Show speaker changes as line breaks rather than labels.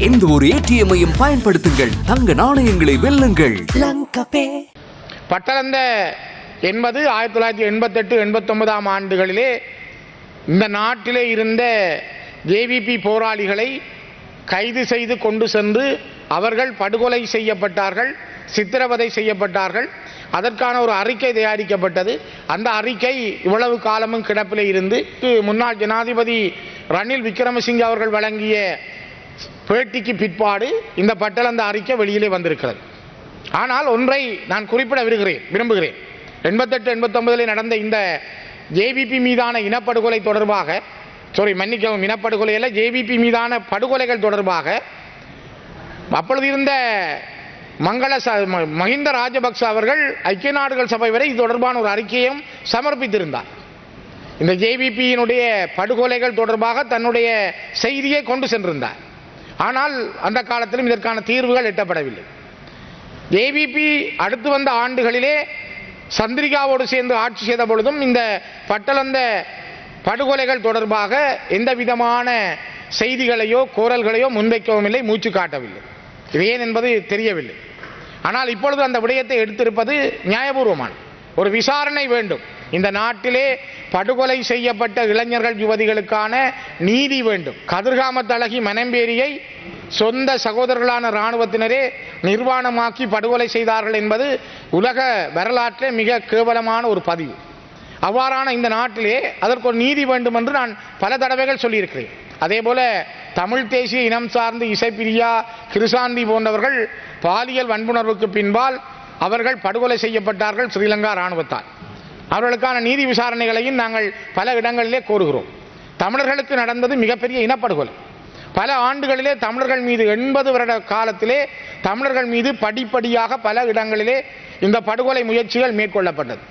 எந்த ஒரு ஏடிஎம்மையும் பயன்படுத்துங்கள், தங்க நாணயங்களை வெல்லுங்கள்.
பட்டளந்த என்பது 1988-89 ஆண்டுகளிலே இந்த நாட்டிலே இருந்த ஜேவிபி போராளிகளை கைது செய்து கொண்டு சென்று அவர்கள் படுகொலை செய்யப்பட்டார்கள், சித்திரவதை செய்யப்பட்டார்கள். அதற்கான ஒரு அறிக்கை தயாரிக்கப்பட்டது. அந்த அறிக்கை இவ்வளவு காலமும் கிடப்பிலே இருந்து முன்னாள் ஜனாதிபதி ரணில் விக்ரமசிங்கே அவர்கள் வழங்கிய பேட்டிக்கு பிற்பாடு இந்த பட்டளந்த அறிக்கை வெளியிலே வந்திருக்கிறது. ஆனால் ஒன்றை நான் குறிப்பிட விரும்புகிறேன். 88-89 நடந்த இந்த ஜேவிபி மீதான இனப்படுகொலை தொடர்பாக, மன்னிக்கவும், இனப்படுகொலை அல்ல, ஜேவிபி மீதான படுகொலைகள் தொடர்பாக அப்பொழுது இருந்த மஹிந்த ராஜபக்ச அவர்கள் ஐக்கிய நாடுகள் சபை வரை இது தொடர்பான ஒரு அறிக்கையும் சமர்ப்பித்திருந்தார். இந்த ஜேவிபியினுடைய படுகொலைகள் தொடர்பாக தன்னுடைய செய்தியை கொண்டு சென்றிருந்தார். ஆனால் அந்த காலத்திலும் இதற்கான தீர்வுகள் எட்டப்படவில்லை. ஜேவிபி அடுத்து வந்த ஆண்டுகளிலே சந்திரிகாவோடு சேர்ந்து ஆட்சி செய்த பொழுதும் இந்த பட்டளந்த படுகொலைகள் தொடர்பாக எந்த விதமான செய்திகளையோ கோரல்களையோ முன்வைக்கவும் இல்லை, மூச்சு காட்டவில்லை. இது ஏன் என்பது தெரியவில்லை. ஆனால் இப்பொழுது அந்த விடயத்தை எடுத்திருப்பது நியாயபூர்வமான ஒரு விசாரணை வேண்டும். இந்த நாட்டிலே படுகொலை செய்யப்பட்ட இளைஞர்கள் யுவதிகளுக்கான நீதி வேண்டும். கதிர்காமத் அழகி மனம்பேரியை சொந்த சகோதரர்களான இராணுவத்தினரே நிர்வாணமாக்கி படுகொலை செய்தார்கள் என்பது உலக வரலாற்றிலே மிக கேவலமான ஒரு பதிவு. அவ்வாறான இந்த நாட்டிலே அதற்கு ஒரு நீதி வேண்டும் என்று நான் பல தடவைகள் சொல்லியிருக்கிறேன். அதே போல தமிழ் தேசிய இனம் சார்ந்து இசைப்பிரியா, கிருசாந்தி போன்றவர்கள் பாலியல் வன்புணர்வுக்கு பின்பால் அவர்கள் படுகொலை செய்யப்பட்டார்கள் ஸ்ரீலங்கா இராணுவத்தால். அவர்களுக்கான நீதி விசாரணைகளையும் நாங்கள் பல இடங்களிலே கோருகிறோம். தமிழர்களுக்கு நடந்தது மிகப்பெரிய இனப்படுகொலை. பல ஆண்டுகளிலே தமிழர்கள் மீது 80 வருட காலத்திலே தமிழர்கள் மீது படிப்படியாக பல இடங்களிலே இந்த படுகொலை முயற்சிகள் மேற்கொள்ளப்பட்டது.